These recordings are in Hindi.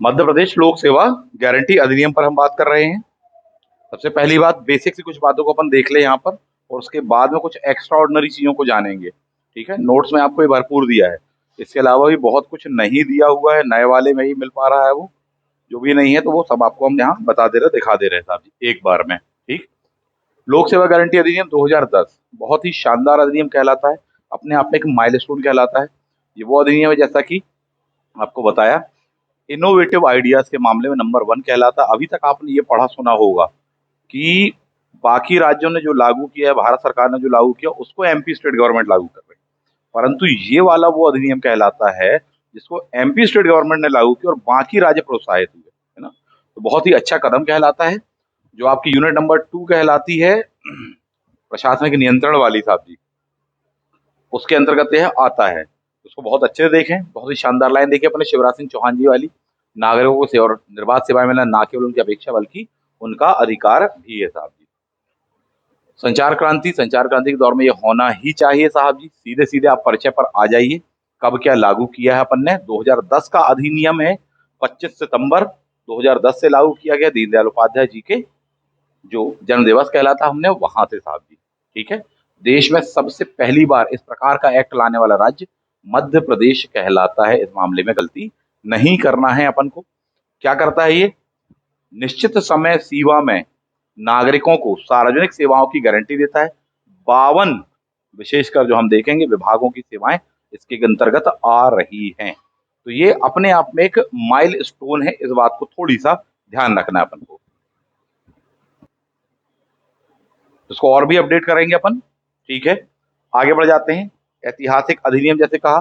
मध्य प्रदेश लोक सेवा गारंटी अधिनियम पर हम बात कर रहे हैं। सबसे पहली बात, बेसिक सी कुछ बातों को अपन देख ले यहाँ पर, और उसके बाद में कुछ एक्स्ट्रा ऑर्डिनरी चीजों को जानेंगे। ठीक है, नोट्स में आपको ये भरपूर दिया है। इसके अलावा भी बहुत कुछ नहीं दिया हुआ है, नए वाले में ही मिल पा रहा है वो। जो भी नहीं है तो वो सब आपको हम यहाँ बता दे रहे, दिखा दे रहे हैं साहब जी एक बार में। ठीक। लोक सेवा गारंटी अधिनियम 2010 बहुत ही शानदार अधिनियम कहलाता है, अपने आप में एक माइलस्टोन कहलाता है। ये वो अधिनियम है, जैसा कि आपको बताया, इनोवेटिव आइडियाज के मामले में नंबर 1 कहलाता है। अभी तक आपने ये पढ़ा सुना होगा कि बाकी राज्यों ने जो लागू किया है, भारत सरकार ने जो लागू किया, उसको एमपी स्टेट गवर्नमेंट लागू कर रही है, परंतु ये वाला वो अधिनियम कहलाता है जिसको एमपी स्टेट गवर्नमेंट ने लागू किया और बाकी राज्य प्रोत्साहित हुए, है ना। तो बहुत ही अच्छा कदम कहलाता है। जो आपकी यूनिट नंबर 2 कहलाती है प्रशासनिक नियंत्रण वाली साहब जी, उसके अंतर्गत यह आता है। उसको बहुत अच्छे से देखें, बहुत ही शानदार लाइन देखें अपने शिवराज सिंह चौहान जी वाली, नागरिकों को सेवा और निर्बाध सेवाएं मिलना ना केवल उनकी अपेक्षा बल्कि उनका अधिकार भी है साहब जी। संचार क्रांति के दौर में ये होना ही चाहिए साहब जी। सीधे सीधे आप परिचय पर आ जाइए। कब क्या लागू किया है अपन ने? 2010 का अधिनियम है, 25 सितंबर 2010 से लागू किया गया, दीनदयाल उपाध्याय जी के जो जन्म दिवस कहलाता हमने वहां से साहब जी। ठीक है, देश में सबसे पहली बार इस प्रकार का एक्ट लाने वाला राज्य मध्य प्रदेश कहलाता है। इस मामले में गलती नहीं करना है अपन को। क्या करता है ये? निश्चित समय सीमा में नागरिकों को सार्वजनिक सेवाओं की गारंटी देता है। 52 विशेषकर जो हम देखेंगे विभागों की सेवाएं इसके अंतर्गत आ रही हैं। तो ये अपने आप में एक माइलस्टोन है, इस बात को थोड़ी सा ध्यान रखना है अपन को। इसको और भी अपडेट करेंगे अपन। ठीक है, आगे बढ़ जाते हैं। ऐतिहासिक अधिनियम जैसे कहा,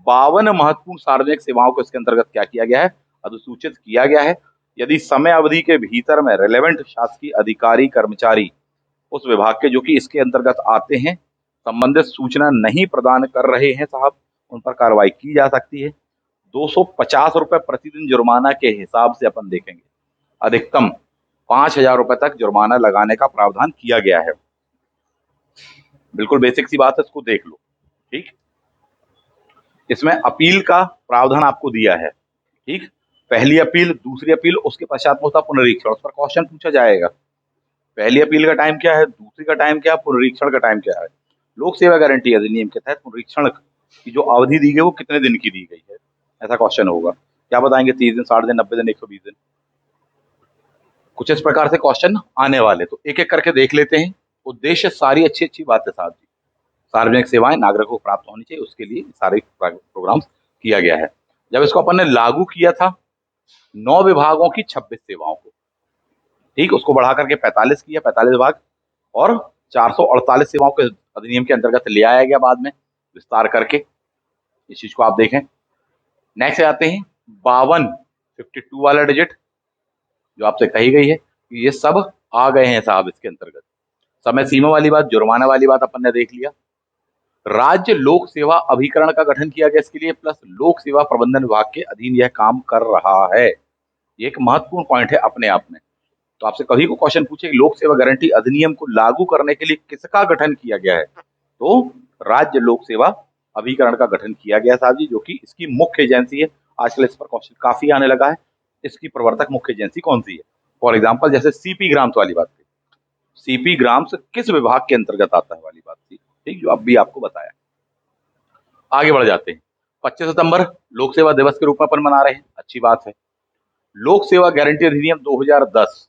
52 महत्वपूर्ण सार्वजनिक सेवाओं को इसके अंतर्गत क्या किया गया है? अधिसूचित किया गया है। यदि समय अवधि के भीतर में रेलेवेंट शासकीय अधिकारी कर्मचारी उस विभाग के जो कि इसके अंतर्गत आते हैं संबंधित सूचना नहीं प्रदान कर रहे हैं साहब, उन पर कार्रवाई की जा सकती है। 250 रुपए प्रतिदिन जुर्माना के हिसाब से अपन देखेंगे, अधिकतम 5,000 रुपए तक जुर्माना लगाने का प्रावधान किया गया है। बिल्कुल बेसिक सी बात है, इसको देख लो। ठीक, इसमें अपील का प्रावधान आपको दिया है। ठीक, पहली अपील, दूसरी अपील, उसके पश्चात होता पुनरीक्षण। उस पर क्वेश्चन पूछा जाएगा, पहली अपील का टाइम क्या है, दूसरी का टाइम क्या है, पुनरीक्षण का टाइम क्या है। लोक सेवा गारंटी अधिनियम के तहत पुनरीक्षण की जो अवधि दी गई वो कितने दिन की दी गई है, ऐसा क्वेश्चन होगा। क्या बताएंगे? 30 दिन, 60 दिन, 90 दिन, 120 दिन। कुछ इस प्रकार से क्वेश्चन आने वाले, तो एक एक करके देख लेते हैं। उद्देश्य सारी अच्छी अच्छी बातें साहब जी, सार्वजनिक सेवाएं नागरिकों को प्राप्त होनी चाहिए, उसके लिए सारे प्रोग्राम किया गया है। जब इसको अपन ने लागू किया था 9 विभागों की 26 सेवाओं को, ठीक, उसको बढ़ा करके 45 किया, 45 विभाग और 448 सेवाओं के अधिनियम के अंतर्गत ले आया गया बाद में विस्तार करके। इस चीज को आप देखें। नेक्स्ट आते हैं 52, 52 वाला डिजिट जो आपसे कही गई है कि ये सब आ गए हैं साहब इसके अंतर्गत। समय सीमा वाली बात, जुर्माना वाली बात अपन ने देख लिया। राज्य लोक सेवा अभिकरण का गठन किया गया इसके लिए, प्लस लोक सेवा प्रबंधन विभाग के अधीन यह काम कर रहा है। ये एक महत्वपूर्ण पॉइंट है अपने आप में। तो आपसे कभी को क्वेश्चन पूछे कि लोक सेवा गारंटी अधिनियम को लागू करने के लिए किसका गठन किया गया है, तो राज्य लोक सेवा अभिकरण का गठन किया गया साहब जी, जो कि इसकी मुख्य एजेंसी है। आजकल इस पर क्वेश्चन काफी आने लगा है, इसकी प्रवर्तक मुख्य एजेंसी कौन सी है। फॉर एग्जाम्पल जैसे सीपी ग्राम्स वाली बात थी, सीपी ग्राम्स किस विभाग के अंतर्गत आता है वाली बात थी, ठीक, जो अब भी आपको बताया। आगे बढ़ जाते हैं। 25 सितंबर लोक सेवा दिवस के रूप में अपन मना रहे हैं, अच्छी बात है। लोक सेवा गारंटी अधिनियम 2010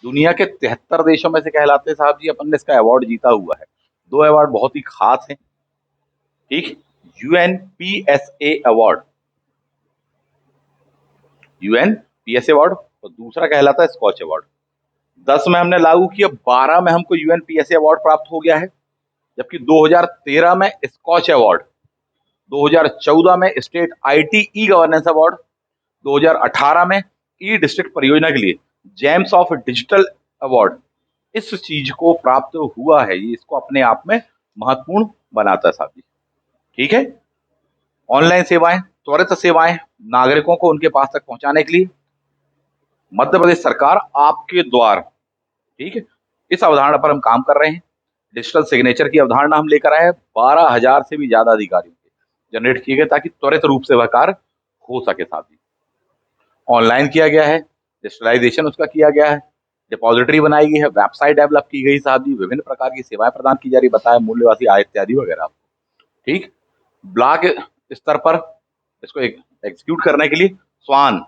दुनिया के 73 देशों में से कहलाते हैं साहब जी, अपन ने इसका अवार्ड जीता हुआ है। 2 अवार्ड बहुत ही खास हैं। ठीक, यूएनपीएसए अवार्ड, यूएनपीएसए अवार्ड, और दूसरा कहलाता है स्कॉच अवार्ड। 10 में हमने लागू किया, 12 में हमको यूएनपीएसए अवार्ड प्राप्त हो गया है, जबकि 2013 में स्कॉच अवार्ड, 2014 में state IT e governance award, 2018 में ई डिस्ट्रिक्ट परियोजना के लिए जेम्स ऑफ डिजिटल अवार्ड इस चीज को प्राप्त हुआ है। ये इसको अपने आप में महत्वपूर्ण बनाता है साहब जी। ठीक है, ऑनलाइन सेवाएं, त्वरित सेवाएं नागरिकों को उनके पास तक पहुंचाने के लिए मध्य प्रदेश सरकार आपके द्वार, ठीक है, इस अवधारणा पर हम काम कर रहे हैं। डिजिटल सिग्नेचर की अवधारणा हम लेकर आए हैं। 12,000 से भी ज्यादा अधिकारियों के जनरेट किए गए ताकि त्वरित रूप से वह कार्य हो सके साथ ही। ऑनलाइन किया गया है, डिजिटलाइजेशन उसका किया गया है, डिपॉजिटरी बनाई गई है, वेबसाइट डेवलप की गई साहब जी, विभिन्न प्रकार की सेवाएं प्रदान की जा रही, बताया मूल्यवासी आय इत्यादि वगैरह। ठीक। ब्लॉक स्तर पर इसको एग्जीक्यूट करने के लिए स्वान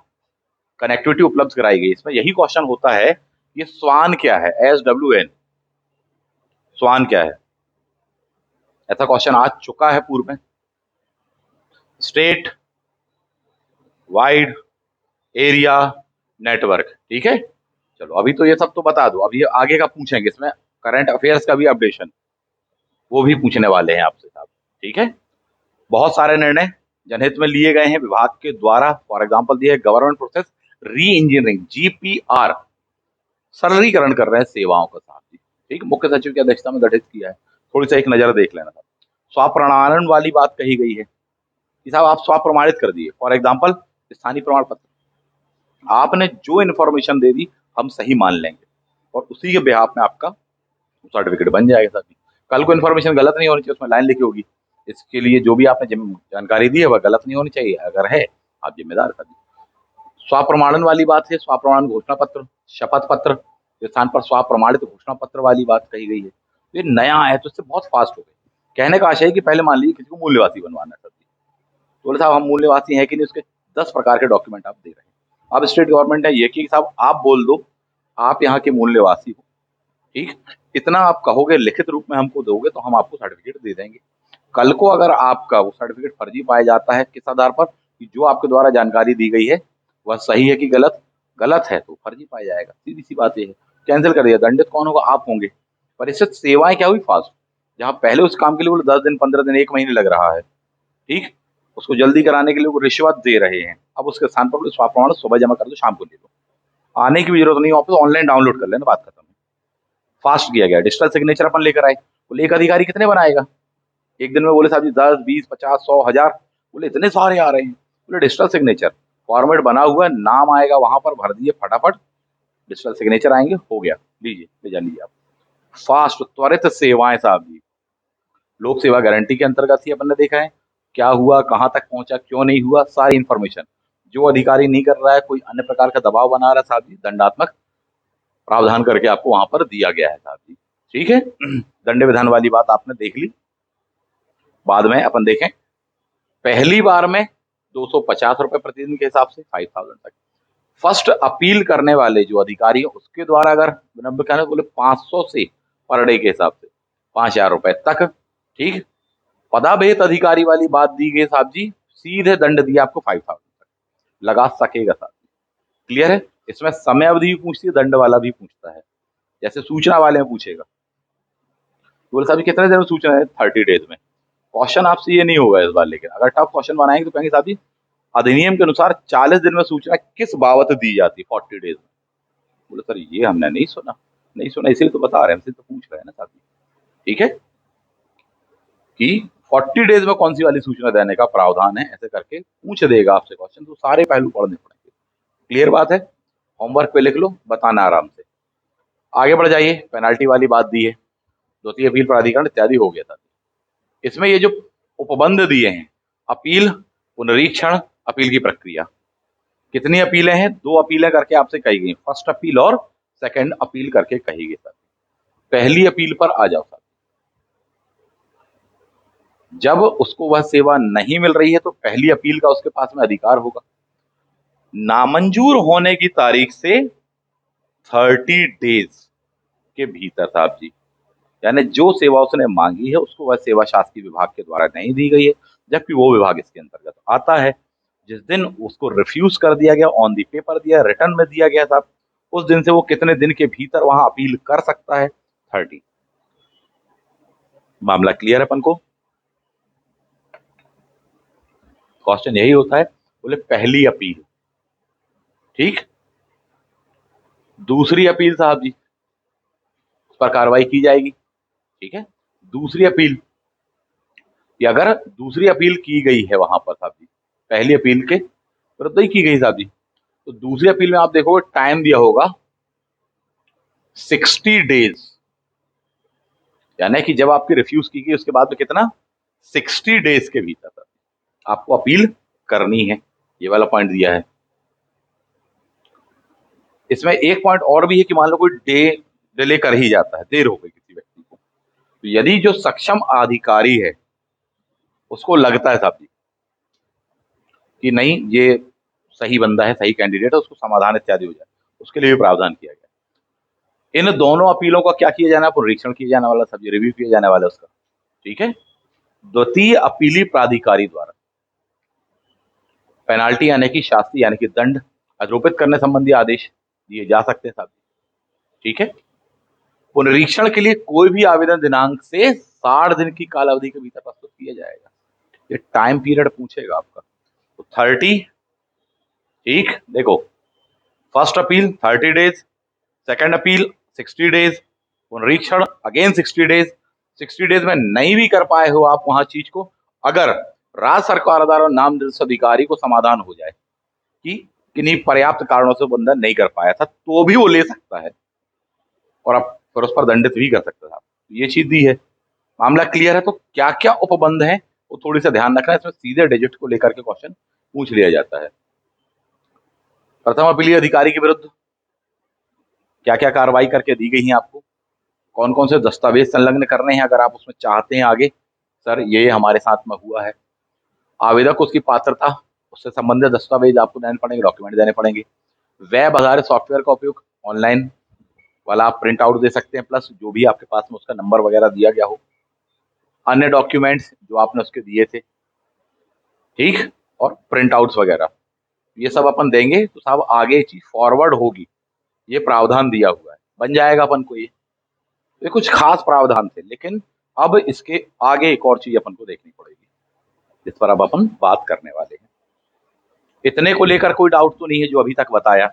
कनेक्टिविटी उपलब्ध कराई गई। इसमें यही क्वेश्चन होता है, ये स्वान क्या है, SWN स्वान क्या है, ऐसा क्वेश्चन आ चुका है पूर्व में। स्टेट वाइड एरिया नेटवर्क, ठीक है। चलो अभी तो ये सब तो बता दो, अभी आगे का पूछेंगे, इसमें करंट अफेयर्स का भी अपडेशन वो भी पूछने वाले हैं आपसे साहब, ठीक है। बहुत सारे निर्णय जनहित में लिए गए हैं विभाग के द्वारा। फॉर एग्जांपल दिए गवर्नमेंट प्रोसेस री इंजीनियरिंग GPR सरलीकरण कर रहे हैं सेवाओं का साहब जी, ठीक। मुख्य सचिव की अध्यक्षता में गठित किया है, थोड़ी सा एक नजर देख लेना साहब। स्वप्रमाणन वाली बात कही गई है कि साहब आप स्वप्रमाणित कर दिए, फॉर एग्जाम्पल स्थानीय प्रमाण पत्र, आपने जो इन्फॉर्मेशन दे दी हम सही मान लेंगे और उसी के बेहाफ में आपका सर्टिफिकेट बन जाएगा साहब जी। कल को इन्फॉर्मेशन गलत नहीं होनी चाहिए, उसमें लाइन लिखी होगी इसके लिए जो भी आपने जानकारी दी है वह गलत नहीं होनी चाहिए, अगर है आप जिम्मेदार साहब जी। स्वप्रमाणन वाली बात है, स्वप्रमाणन घोषणा पत्र, शपथ पत्र के स्थान पर स्वप्रमाणित घोषणा पत्र वाली बात कही गई है। ये नया है तो इससे बहुत फास्ट हो गए। कहने का आशय है कि पहले मान लीजिए किसी को मूल्यवासी बनवाना है, बोले साहब हम मूल्यवासी हैं कि नहीं, उसके 10 प्रकार के डॉक्यूमेंट आप दे रहे हैं। अब स्टेट गवर्नमेंट है ये कि साहब आप बोल दो आप यहाँ के मूल्यवासी हो, ठीक, इतना आप कहोगे लिखित रूप में हमको दोगे तो हम आपको सर्टिफिकेट दे देंगे। कल को अगर आपका वो सर्टिफिकेट फर्जी पाया जाता है, किस आधार पर कि जो आपके द्वारा जानकारी दी गई है वह सही है कि गलत, गलत है तो फर्जी पाया जाएगा, सीधी सी बात ये है, कैंसिल कर दिया। दंडित कौन होगा, आप होंगे। पर इससे सेवाएं क्या हुई फास्ट, जहां पहले उस काम के लिए बोले 10 दिन 15 दिन 1 महीने लग रहा है, ठीक, उसको जल्दी कराने के लिए वो रिश्वत दे रहे हैं, अब उसके स्थान पर स्वप्रमाण सुबह जमा कर दो शाम को ले लो, आने की भी जरूरत नहीं, वापस ऑनलाइन डाउनलोड कर लेना, बात खत्म है। फास्ट किया गया। डिजिटल सिग्नेचर अपन लेकर आए, बोले एक अधिकारी कितने बनाएगा, एक दिन में बोले साहब जी 10 20 50 100 1000, बोले इतने सारे आ रहे हैं। बोले डिजिटल सिग्नेचर फॉर्मेट बना हुआ है, नाम आएगा वहां पर, भर दिए फटाफट, डिजिटल सिग्नेचर आएंगे, हो गया, लीजिए ले जा लीजिए आप। फास्ट त्वरित सेवाएं साहब जी, लोक सेवा गारंटी के अंतर्गत ही अपन ने देखा है क्या हुआ, कहां तक पहुंचा, क्यों नहीं हुआ, सारी इंफॉर्मेशन। जो अधिकारी नहीं कर रहा है, कोई अन्य प्रकार का दबाव बना रहा है साहब जी, दंडात्मक प्रावधान करके आपको वहां पर दिया गया है साहब जी, ठीक है। दंड विधान वाली बात आपने देख ली, बाद में अपन देखें। पहली बार में 250 रुपए प्रतिदिन के हिसाब से 5000 तक। फर्स्ट अपील करने वाले जो अधिकारी है उसके द्वारा अगर विलंब कहना बोले 500 से पर डे के हिसाब से 5000 रुपए तक, ठीक। पदाभेद अधिकारी वाली बात दी गई साहब जी, सीधे दंड दिया आपको 5000 तक लगा सकेगा साहब, क्लियर है। इसमें समय अवधि भी पूछती है, दंड वाला भी पूछता है, जैसे सूचना वाले में पूछेगा, बोले साहब कितने दिन में सूचना है, 30 डेज में। क्वेश्चन आपसे ये नहीं होगा इस बार, लेकिन अगर टफ क्वेश्चन बनाएंगे तो कहेंगे साहब जी अधिनियम के अनुसार 40 दिन में सूचना किस बाबत दी जाती है 40 डेज में। बोले सर ये हमने नहीं सुना, नहीं सुना इसीलिए तो बता रहे हैं, हमसे तो पूछ रहे हैं ना साहब जी, ठीक है, कि 40 डेज में कौन सी वाली सूचना देने का प्रावधान है, ऐसे करके पूछ देगा आपसे क्वेश्चन, तो सारे पहलू पढ़ने पड़ेंगे। क्लियर बात है, होमवर्क पे लिख लो, बताना आराम से। आगे बढ़ जाइए, पेनाल्टी वाली बात दी है, द्वितीय अपील प्राधिकरण इत्यादि हो गया था। इसमें ये जो उपबंध दिए हैं, अपील, पुनरीक्षण, अपील की प्रक्रिया, कितनी अपीलें हैं, 2 अपीलें करके आपसे कही गई, फर्स्ट अपील और सेकंड अपील करके कही गई। सर पहली अपील पर आ जाओ सर, जब उसको वह सेवा नहीं मिल रही है तो पहली अपील का उसके पास में अधिकार होगा, नामंजूर होने की तारीख से 30 डेज के भीतर साहब जी, यानी जो सेवा उसने मांगी है उसको वह सेवा शासकीय विभाग के द्वारा नहीं दी गई है, जबकि वो विभाग इसके अंतर्गत आता है। जिस दिन उसको रिफ्यूज कर दिया गया, ऑन दी पेपर दिया, रिटर्न में दिया गया साहब, उस दिन से वो कितने दिन के भीतर वहां अपील कर सकता है, 30। मामला क्लियर है अपन को, क्वेश्चन यही होता है, बोले पहली अपील, ठीक। दूसरी अपील साहब जी उस पर कार्रवाई की जाएगी, ठीक है। दूसरी अपील, कि अगर दूसरी अपील की गई है वहां पर साहब जी, पहली अपील के विरुद्ध ही की गई साहब जी, तो दूसरी अपील में आप देखोगे टाइम दिया होगा 60 डेज, यानी कि जब आपकी रिफ्यूज की गई उसके बाद में कितना, 60 डेज के भीतर आपको अपील करनी है, ये वाला पॉइंट दिया है। इसमें एक पॉइंट और भी है कि मान लो कोई डिले कर ही जाता है, देर हो गई किसी व्यक्ति को, तो यदि जो सक्षम अधिकारी है उसको लगता है साहब जी कि नहीं ये सही बंदा है, सही कैंडिडेट है, उसको समाधान इत्यादि हो जाए, उसके लिए भी प्रावधान किया गया है। इन दोनों अपीलों का क्या किया जाना है? पुनरीक्षण किया जाने वाला, सब्जी रिव्यू किया जाने वाला उसका। ठीक है, द्वितीय अपीली प्राधिकारी द्वारा पेनाल्टी यानी कि शास्ति यानी कि दंड आरोपित करने संबंधी आदेश दिए जा सकते हैं साहब। ठीक है, पुनरीक्षण के लिए कोई भी आवेदन दिनांक से 60 दिन की काल अवधि के भीतर प्रस्तुत किया जाएगा। ये टाइम पीरियड पूछेगा आपका, तो 30। ठीक, देखो first appeal 30 days, second appeal 60 days, पुनरीक्षण अगेन 60 डेज। 60 डेज में नहीं भी कर पाए हो आप वहां चीज को, अगर राज्य सरकार द्वारा नाम निर्दिष्ट अधिकारी को समाधान हो जाए कि किन्हीं पर्याप्त कारणों से बंदा नहीं कर पाया था, तो भी वो ले सकता है और आप फिर उस पर दंडित भी कर सकते हैं। ये चीज दी है। मामला क्लियर है? तो क्या क्या उपबंध है वो थोड़ी सा ध्यान रखना है, इसमें सीधे डिजिट को लेकर के क्वेश्चन पूछ लिया जाता है। प्रथम अपीलीय अधिकारी के विरुद्ध क्या क्या कार्रवाई करके दी गई है आपको, कौन कौन से दस्तावेज संलग्न करने हैं अगर आप उसमें चाहते हैं आगे सर ये हमारे साथ में हुआ है। आवेदक को उसकी पात्रता, उससे संबंधित दस्तावेज आपको देने पड़ेंगे, डॉक्यूमेंट देने पड़ेंगे। वेब आधारित सॉफ्टवेयर का उपयोग, ऑनलाइन वाला आप प्रिंट आउट दे सकते हैं, प्लस जो भी आपके पास में उसका नंबर वगैरह दिया गया हो, अन्य डॉक्यूमेंट्स जो आपने उसके दिए थे, ठीक, और प्रिंट आउट्स वगैरह, ये सब अपन देंगे तो साहब आगे चीज फॉरवर्ड होगी। ये प्रावधान दिया हुआ है, बन जाएगा अपन को ये कुछ खास प्रावधान थे, लेकिन अब इसके आगे एक और चीज अपन को देखनी पड़ेगी जिस पर अब अपन बात करने वाले हैं। इतने को लेकर कोई डाउट तो नहीं है जो अभी तक बताया?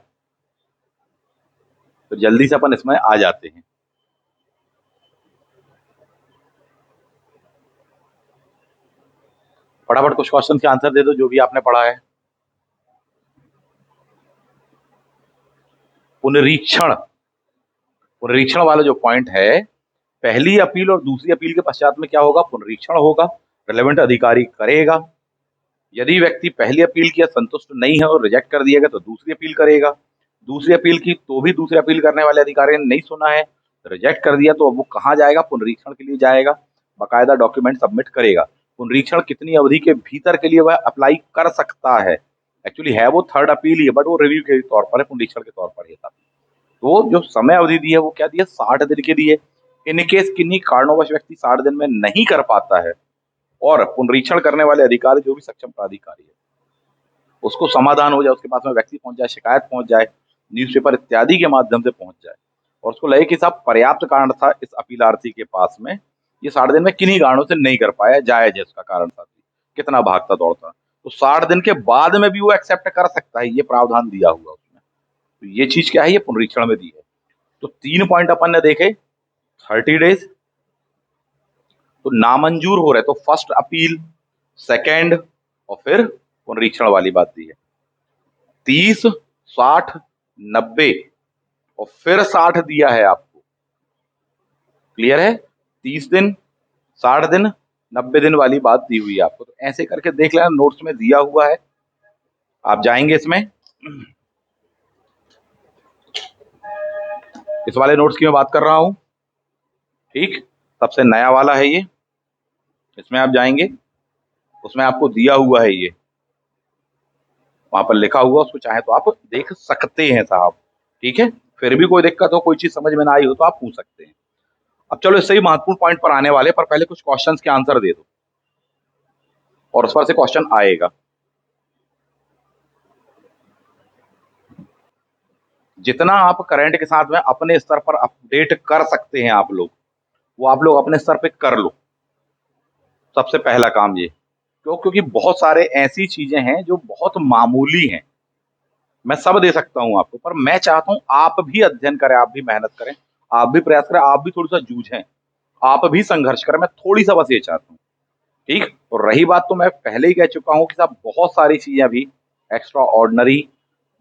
तो जल्दी से अपन इसमें आ जाते हैं। फटाफट कुछ क्वेश्चन के आंसर दे दो जो भी आपने पढ़ा है। पुनरीक्षण, पुनरीक्षण वाला जो पॉइंट है, पहली अपील और दूसरी अपील के पश्चात में क्या होगा? पुनरीक्षण होगा, रिलेवेंट अधिकारी करेगा। यदि व्यक्ति पहली अपील किया संतुष्ट नहीं है और रिजेक्ट कर दिएगा तो दूसरी अपील करेगा। दूसरी अपील की तो भी दूसरी अपील करने वाले अधिकारी ने नहीं सुना है, रिजेक्ट कर दिया, तो अब वो कहाँ जाएगा? पुनरीक्षण के लिए जाएगा, बाकायदा डॉक्यूमेंट सबमिट करेगा। पुनरीक्षण कितनी अवधि के भीतर के लिए वह अप्लाई कर सकता है? एक्चुअली है वो थर्ड अपील ही है, बट वो रिव्यू के तौर पर है, पुनरीक्षण के तौर पर है। तो जो समय अवधि दी है वो क्या दी है? 60 दिन की दी है। इन केस किन्हीं कारणों व्यक्ति 60 दिन में नहीं कर पाता है और पुनरीक्षण करने वाले अधिकारी जो भी सक्षम प्राधिकारी है उसको समाधान हो जाए, उसके पास में व्यक्ति पहुंच जाए, शिकायत पहुंच जाए, न्यूज़पेपर इत्यादि के माध्यम से पहुंच जाए और उसको लगे कि साहब पर्याप्त कारण था इस अपीलार्थी के पास में, ये 60 दिन में किन्हीं कारणों से नहीं कर पाया, जायज है उसका कारण साथी, कितना भागता दौड़ता, तो 60 दिन के बाद में भी वो एक्सेप्ट कर सकता है, ये प्रावधान दिया हुआ उसमें। तो ये चीज क्या है? ये पुनरीक्षण में दी है। तो 3 पॉइंट अपन ने देखे, 30 डेज, तो नामंजूर हो रहे तो फर्स्ट अपील, सेकंड और फिर पुनरीक्षण वाली बात दी है। 30, 60, 90 और फिर 60 दिया है आपको। क्लियर है? 30 दिन, 60 दिन, 90 दिन वाली बात दी हुई है आपको। तो ऐसे करके देख लेना, नोट्स में दिया हुआ है, आप जाएंगे इसमें, इस वाले नोट्स की मैं बात कर रहा हूं। ठीक, सबसे नया वाला है ये, इसमें आप जाएंगे, उसमें आपको दिया हुआ है, ये वहां पर लिखा हुआ, उसको चाहे तो आप देख सकते हैं साहब। ठीक है, फिर भी कोई दिक्कत हो, कोई चीज समझ में ना आई हो तो आप पूछ सकते हैं। अब चलो इससे ही महत्वपूर्ण पॉइंट पर आने वाले, पर पहले कुछ क्वेश्चंस के आंसर दे दो और उस पर से क्वेश्चन आएगा। जितना आप करंट के साथ में अपने स्तर पर अपडेट कर सकते हैं आप लोग, वो आप लोग अपने स्तर पे कर लो। सबसे पहला काम ये, क्योंकि बहुत सारे ऐसी चीजें हैं जो बहुत मामूली हैं, मैं सब दे सकता हूं आपको, पर मैं चाहता हूं आप भी अध्ययन करें, आप भी मेहनत करें, आप भी प्रयास करें, आप भी थोड़ा सा जूझें, आप भी संघर्ष करें, मैं थोड़ी सा बस ये चाहता हूँ। ठीक, और रही बात, तो मैं पहले ही कह चुका हूं कि साहब बहुत सारी चीजें अभी एक्स्ट्रा ऑर्डिनरी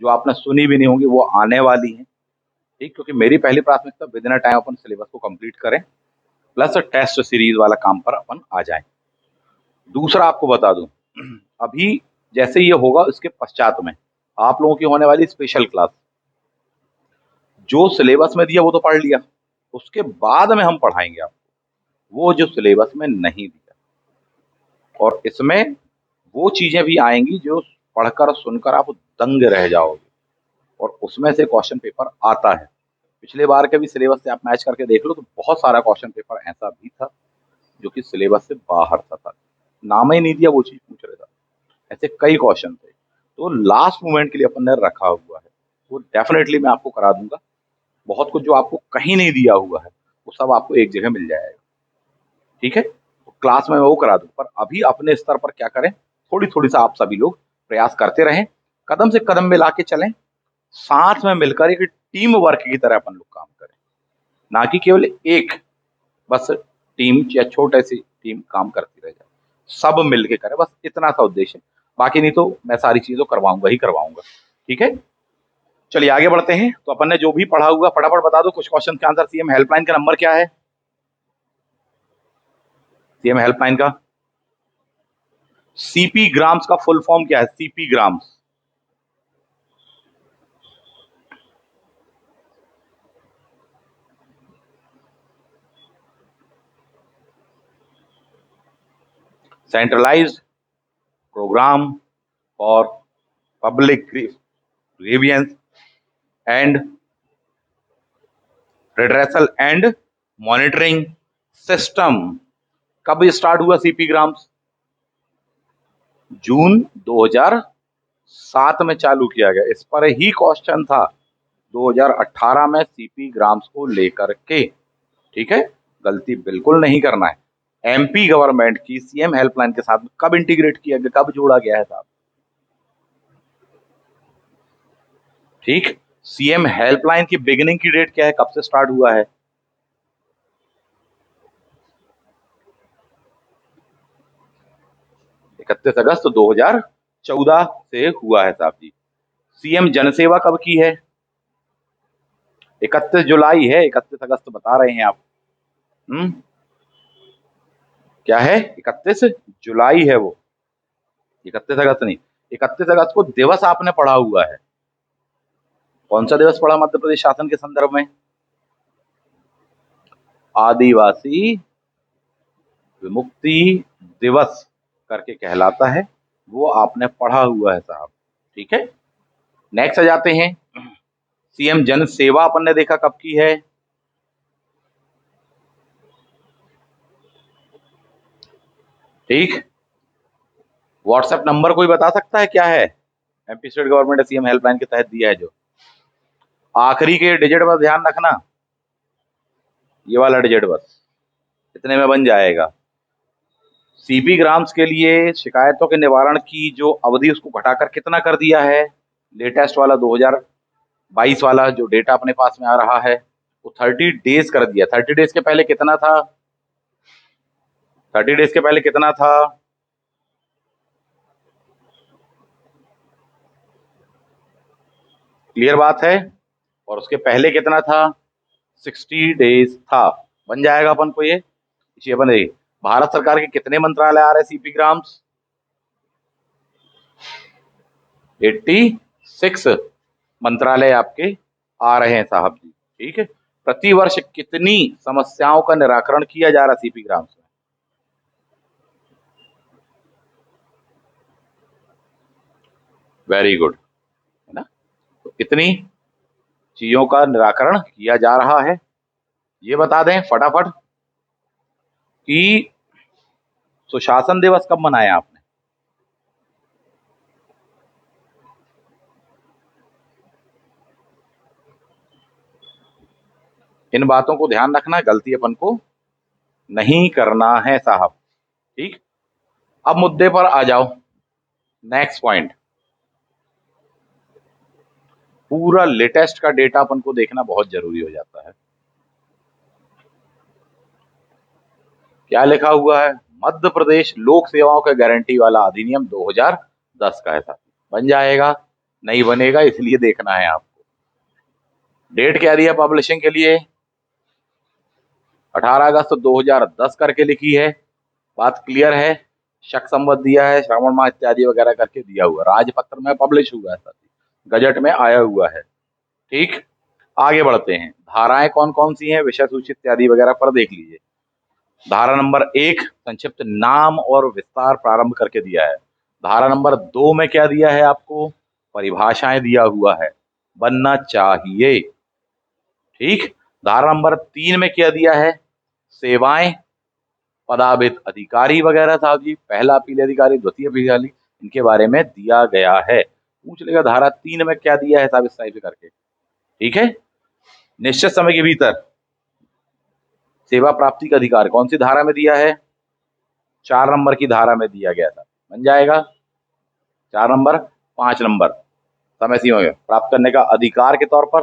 जो आपने सुनी भी नहीं होंगी वो आने वाली हैं। ठीक, क्योंकि मेरी पहली प्राथमिकता with in time upon syllabus को कंप्लीट करें, प्लस टेस्ट सीरीज वाला काम पर अपन आ जाएं। दूसरा आपको बता दूं, अभी जैसे ये होगा इसके पश्चात में आप लोगों की होने वाली स्पेशल क्लास, जो सिलेबस में दिया वो तो पढ़ लिया, उसके बाद में हम पढ़ाएंगे आपको वो जो सिलेबस में नहीं दिया, और इसमें वो चीजें भी आएंगी जो पढ़कर सुनकर आप दंग रह जाओगे, और उसमें से क्वेश्चन पेपर आता है। पिछले बार के भी सिलेबस से आप मैच करके देख लो तो बहुत सारा क्वेश्चन पेपर ऐसा भी था जो कि सिलेबस से बाहर था, नाम ही नहीं दिया वो चीज पूछ रहे था, ऐसे कई क्वेश्चन थे। तो लास्ट मोमेंट के लिए अपन ने रखा हुआ है, वो डेफिनेटली मैं आपको करा दूंगा। बहुत कुछ जो आपको कहीं नहीं दिया हुआ है वो सब आपको एक जगह मिल जाएगा, ठीक है। तो क्लास में मैं वो करा दूं, पर अभी अपने स्तर पर क्या करें, थोड़ी थोड़ी सा आप सभी लोग प्रयास करते रहें, कदम से कदम मिला के चलें, साथ में मिलकर एक टीम वर्क की तरह अपन लोग काम करें, ना कि केवल एक बस टीम या छोटे सी टीम काम करती रह जाए, सब मिलके करें, बस इतना सा उद्देश्य है। बाकी नहीं तो मैं सारी चीजों करवाऊंगा ही करवाऊंगा, ठीक है। चलिए आगे बढ़ते हैं। तो अपन ने जो भी पढ़ा हुआ फटाफट बता दो कुछ क्वेश्चन के आंसर। सीएम हेल्पलाइन का नंबर क्या है? सीएम हेल्पलाइन का सीपी ग्राम्स का फुल फॉर्म क्या है? CP grams, centralised programme for public grievances and redressal and monitoring system. कब स्टार्ट हुआ सीपी ग्राम्स? जून 2007 में चालू किया गया। इस पर ही क्वेश्चन था 2018 में सीपी ग्राम्स को लेकर के, ठीक है। गलती बिल्कुल नहीं करना है। एमपी गवर्नमेंट की सीएम हेल्पलाइन के साथ कब इंटीग्रेट किया गया, कब जोड़ा गया है साहब? ठीक, सीएम हेल्पलाइन की बिगिनिंग की डेट क्या है, कब से स्टार्ट हुआ है? 31 अगस्त 2014 से हुआ है साहब जी। सीएम जनसेवा कब की है? 31 जुलाई है, 31 अगस्त बता रहे हैं आप। क्या है? 31 जुलाई है वो, 31 अगस्त नहीं। 31 अगस्त को दिवस आपने पढ़ा हुआ है। कौन सा दिवस पढ़ा मध्य प्रदेश शासन के संदर्भ में? आदिवासी विमुक्ति दिवस करके कहलाता है, वो आपने पढ़ा हुआ है साहब, ठीक है। नेक्स्ट आ जाते हैं। सीएम जन सेवा अपन ने देखा कब की है? ठीक, व्हाट्सएप नंबर कोई बता सकता है क्या है? MP state government CM helpline के तहत दिया है जो, आखिरी के डिजिट बस ध्यान रखना, ये वाला डिजिट बस, इतने में बन जाएगा। सीपी ग्राम्स के लिए शिकायतों के निवारण की जो अवधि उसको घटाकर कितना कर दिया है? लेटेस्ट वाला 2022 वाला जो डेटा अपने पास में आ रहा है वो 30 डेज कर दिया। 30 डेज के पहले कितना था? 30 डेज के पहले कितना था? क्लियर बात है? और उसके पहले कितना था? 60 डेज था। बन जाएगा अपन को ये। इसी अपन देखिए, भारत सरकार के कितने मंत्रालय आ रहे हैं सीपी ग्राम्स? 86 मंत्रालय आपके आ रहे हैं साहब जी, ठीक है। प्रतिवर्ष कितनी समस्याओं का निराकरण किया जा रहा है सीपी ग्राम्स में? वेरी गुड, है ना। तो कितनी चीजों का निराकरण किया जा रहा है ये बता दें फटाफट कि सुशासन दिवस कब मनाया आपने? इन बातों को ध्यान रखना, गलती अपन को नहीं करना है साहब, ठीक। अब मुद्दे पर आ जाओ। नेक्स्ट पॉइंट, पूरा लेटेस्ट का डेटा अपन को देखना बहुत जरूरी हो जाता है। क्या लिखा हुआ है? मध्य प्रदेश लोक सेवाओं के गारंटी वाला अधिनियम 2010 का है साहब। बन जाएगा? नहीं बनेगा, इसलिए देखना है आपको। डेट क्या दिया पब्लिशिंग के लिए? 18 अगस्त 2010 करके लिखी है। बात क्लियर है? शक संवत दिया है, श्रावण माह इत्यादि वगैरह करके दिया हुआ, राजपत्र में पब्लिश हुआ है सर, गजट में आया हुआ है, ठीक। आगे बढ़ते हैं, धाराएं कौन कौन सी हैं, विषय सूची इत्यादि वगैरह पर देख लीजिए। धारा नंबर 1 संक्षिप्त नाम और विस्तार प्रारंभ करके दिया है। धारा नंबर 2 में क्या दिया है आपको, परिभाषाएं दिया हुआ है, बनना चाहिए। ठीक। धारा नंबर 3 में क्या दिया है, सेवाएं, पदावित अधिकारी वगैरह साहब जी, पहला अपील अधिकारी, द्वितीय अपील अधिकारी, इनके बारे में दिया गया है। पूछ लेगा धारा 3 में क्या दिया है साहब, इस टाइप से करके। ठीक है। निश्चित समय के भीतर सेवा प्राप्ति का अधिकार कौन सी धारा में दिया है, 4 नंबर की धारा में दिया गया था, बन जाएगा 4 नंबर। 5 नंबर समय सीमा में प्राप्त करने का अधिकार के तौर पर,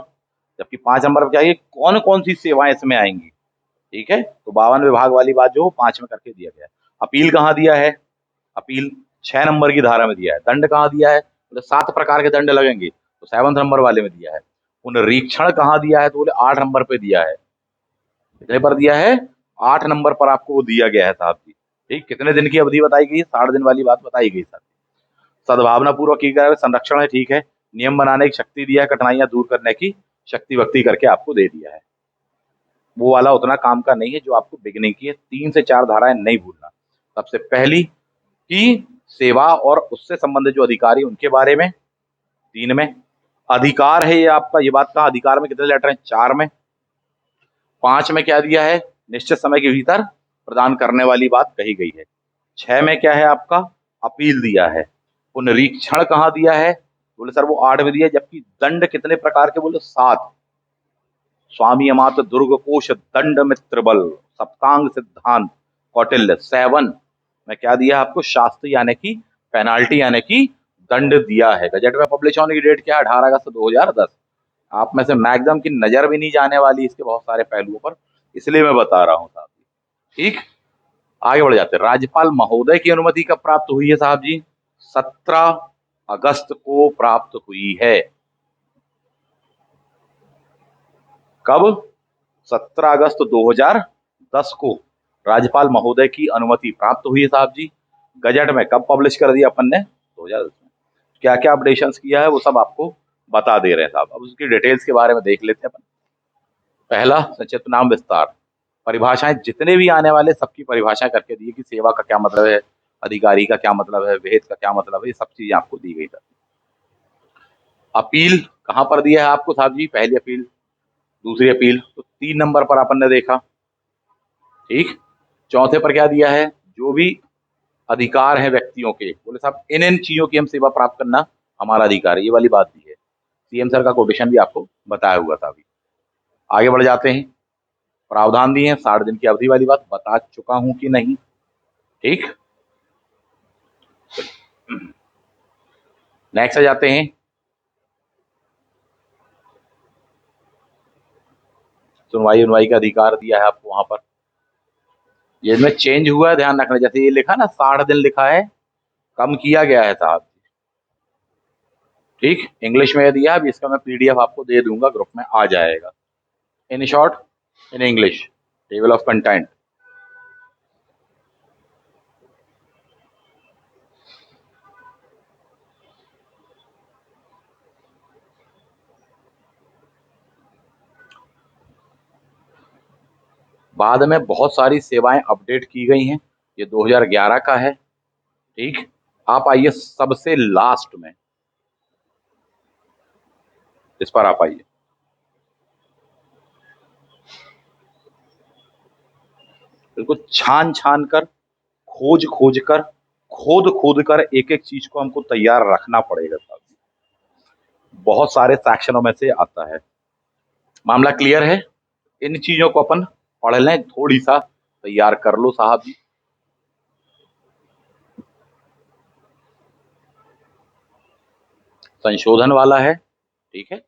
जबकि 5 नंबर पर चाहिए कौन कौन सी सेवाएं इसमें आएंगी। ठीक है, तो 52 विभाग वाली बात जो 5 में करके दिया गया है। अपील कहाँ दिया है, अपील 6 नंबर की धारा में दिया है। दंड कहाँ दिया है, बोले 7 प्रकार के दंड लगेंगे, तो 7 नंबर वाले में दिया है। पुनरीक्षण कहाँ दिया है, तो बोले 8 नंबर पे दिया है। कितने पर दिया है, 8 नंबर पर आपको वो दिया गया है साहब जी। ठीक, कितने दिन की अवधि बताई गई, 60 दिन वाली बात बताई गई सर। सद्भावना पूर्वक की गया संरक्षण है, ठीक है। नियम बनाने की शक्ति दिया है, कठिनाइयां दूर करने की शक्ति वक्ति करके आपको दे दिया है। वो वाला उतना काम का नहीं है जो आपको बिगनिंग की है। 3 से 4 धाराएं नहीं भूलना। सबसे पहली कि सेवा और उससे संबंधित जो अधिकारी उनके बारे में, 3 में अधिकार है ये आपका, ये बात कहा अधिकार में कितने लेटर हैं, 4 में। 5 में क्या दिया है, निश्चित समय के भीतर प्रदान करने वाली बात कही गई है। 6 में क्या है आपका, अपील दिया है। पुनरीक्षण कहाँ दिया है, बोले सर वो 8 में दिया है। जबकि दंड कितने प्रकार के, बोले 7। स्वामी अमात्य दुर्ग कोश दंड मित्र बल सप्तांग सिद्धांत कौटिल्य। 7 में क्या दिया आपको, शास्त्री यानी कि पेनाल्टी यानी कि दंड दिया है। गजट में पब्लिश होने की डेट क्या है, 18 अगस्त 2010। आप में से मैक्सिमम की नजर भी नहीं जाने वाली इसके बहुत सारे पहलुओं पर, इसलिए मैं बता रहा हूँ साहब जी। ठीक, आगे बढ़ जाते हैं। राज्यपाल महोदय की अनुमति कब प्राप्त हुई है साहब जी, 17 अगस्त को प्राप्त हुई है। कब, 17 अगस्त 2010 को राज्यपाल महोदय की अनुमति प्राप्त हुई है साहब जी। गजट में कब पब्लिश कर दिया अपन ने, 2010 में। क्या क्या अपडेशंस किया है वो सब आपको बता दे रहे हैं साहब। अब उसकी डिटेल्स के बारे में देख लेते हैं अपन। पहला संक्षिप्त नाम विस्तार, परिभाषाएं जितने भी आने वाले सबकी परिभाषाएं करके दी कि सेवा का क्या मतलब है, अधिकारी का क्या मतलब है, विहित का क्या मतलब है, ये सब चीजें आपको दी गई थी। अपील कहां पर दिया है आपको साहब जी, पहली अपील, दूसरी अपील तो 3 नंबर पर अपन ने देखा। ठीक, चौथे पर क्या दिया है, जो भी अधिकार है व्यक्तियों के, बोले साहब इन इन चीजों की हम सेवा प्राप्त करना हमारा अधिकार है, ये वाली बात दी है। सीएम सर का कोटेशन भी आपको बताया हुआ था अभी। आगे बढ़ जाते हैं, प्रावधान दिए हैं, 60 दिन की अवधि वाली बात बता चुका हूं कि नहीं। ठीक, नेक्स्ट आ जाते हैं, सुनवाई उनवाई का अधिकार दिया है आपको वहां पर। ये इसमें चेंज हुआ है, ध्यान रखना। जैसे ये लिखा ना 60 दिन लिखा है, कम किया गया है साहब। ठीक, इंग्लिश में दिया, अब इसका मैं पीडीएफ आपको दे दूंगा, ग्रुप में आ जाएगा। In short, in English, table of content. बाद में बहुत सारी सेवाएं अपडेट की गई हैं, ये 2011 का है। ठीक, आप आइए सबसे लास्ट में, इस पर आप आइए। बिल्कुल छान छान कर, खोज खोज कर, खोद खोद कर एक एक चीज को हमको तैयार रखना पड़ेगा साहब। बहुत सारे सेक्शनों में से आता है। मामला क्लियर है, इन चीजों को अपन पढ़ लें, थोड़ी सा तैयार कर लो साहब जी। संशोधन वाला है, ठीक है।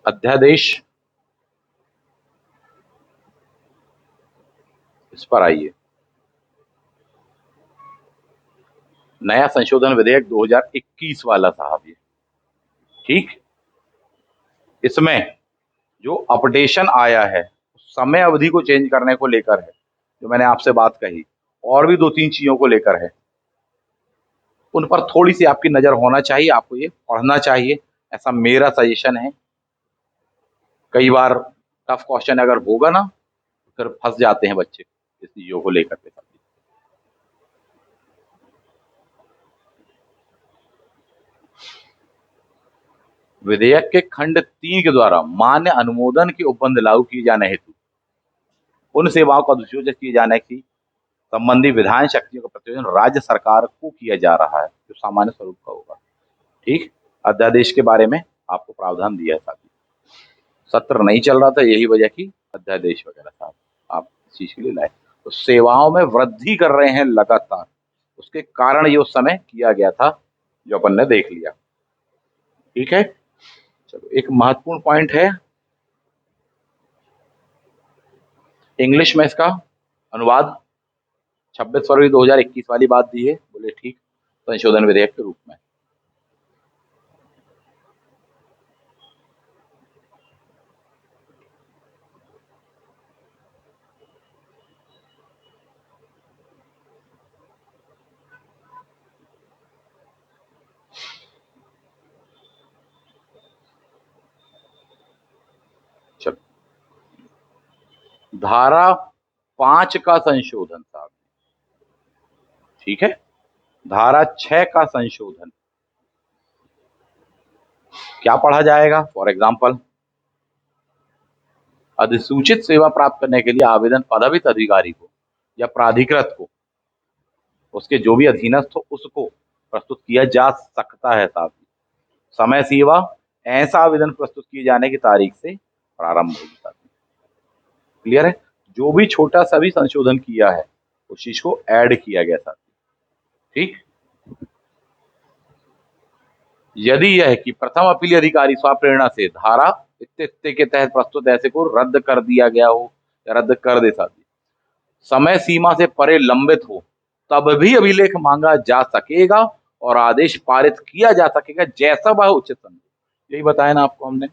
अध्यादेश, इस पर आइए। नया संशोधन विधेयक 2021 वाला साहब ये। ठीक, इसमें जो अपडेशन आया है समय अवधि को चेंज करने को लेकर है, जो मैंने आपसे बात कही, और भी 2-3 चीजों को लेकर है, उन पर थोड़ी सी आपकी नजर होना चाहिए, आपको ये पढ़ना चाहिए, ऐसा मेरा सजेशन है। कई बार टफ क्वेश्चन अगर होगा ना, फिर फंस जाते हैं बच्चे इस चीजों को लेकर के। विधेयक के खंड 3 के द्वारा मान्य अनुमोदन के उपबंध लागू किए जाने हेतु उन सेवाओं का अधिसूचित किए जाने की संबंधी विधान शक्तियों का प्रतिवेदन राज्य सरकार को किया जा रहा है, जो सामान्य स्वरूप का होगा। ठीक, अध्यादेश के बारे में आपको प्रावधान दिया है, साथी सत्र नहीं चल रहा था, यही वजह की अध्यादेश वगैरह था आप इस चीज के लिए लाए। तो सेवाओं में वृद्धि कर रहे हैं लगातार, उसके कारण ये उस समय किया गया था, जो अपन ने देख लिया। ठीक है, चलो एक महत्वपूर्ण पॉइंट है, इंग्लिश में इसका अनुवाद 26 फरवरी 2021 वाली बात दी है, बोले ठीक, संशोधन विधेयक के रूप में। चलो, धारा 5 का संशोधन साहब, ठीक है, धारा 6 का संशोधन क्या पढ़ा जाएगा? फॉर एग्जाम्पल, अधिसूचित सेवा प्राप्त करने के लिए आवेदन पदवित अधिकारी को या प्राधिकृत को, उसके जो भी अधीनस्थ हो, उसको प्रस्तुत किया जा सकता है साहब। समय सीमा ऐसा आवेदन प्रस्तुत किए जाने की तारीख से प्रारंभ होगी साहब। क्लियर है? जो भी छोटा सा भी संशोधन किया है, उस चीज को ऐड किया गया साहब। ठीक, यदि यह कि प्रथम अपील अधिकारी स्वप्रेरणा से धारा इत्ते के तहत प्रस्तुत ऐसे को रद्द कर दिया गया हो या रद्द कर दे साथी, समय सीमा से परे लंबित हो, तब भी अभिलेख मांगा जा सकेगा और आदेश पारित किया जा सकेगा, जैसा वह उचित समझे। यही बताया ना आपको हमने।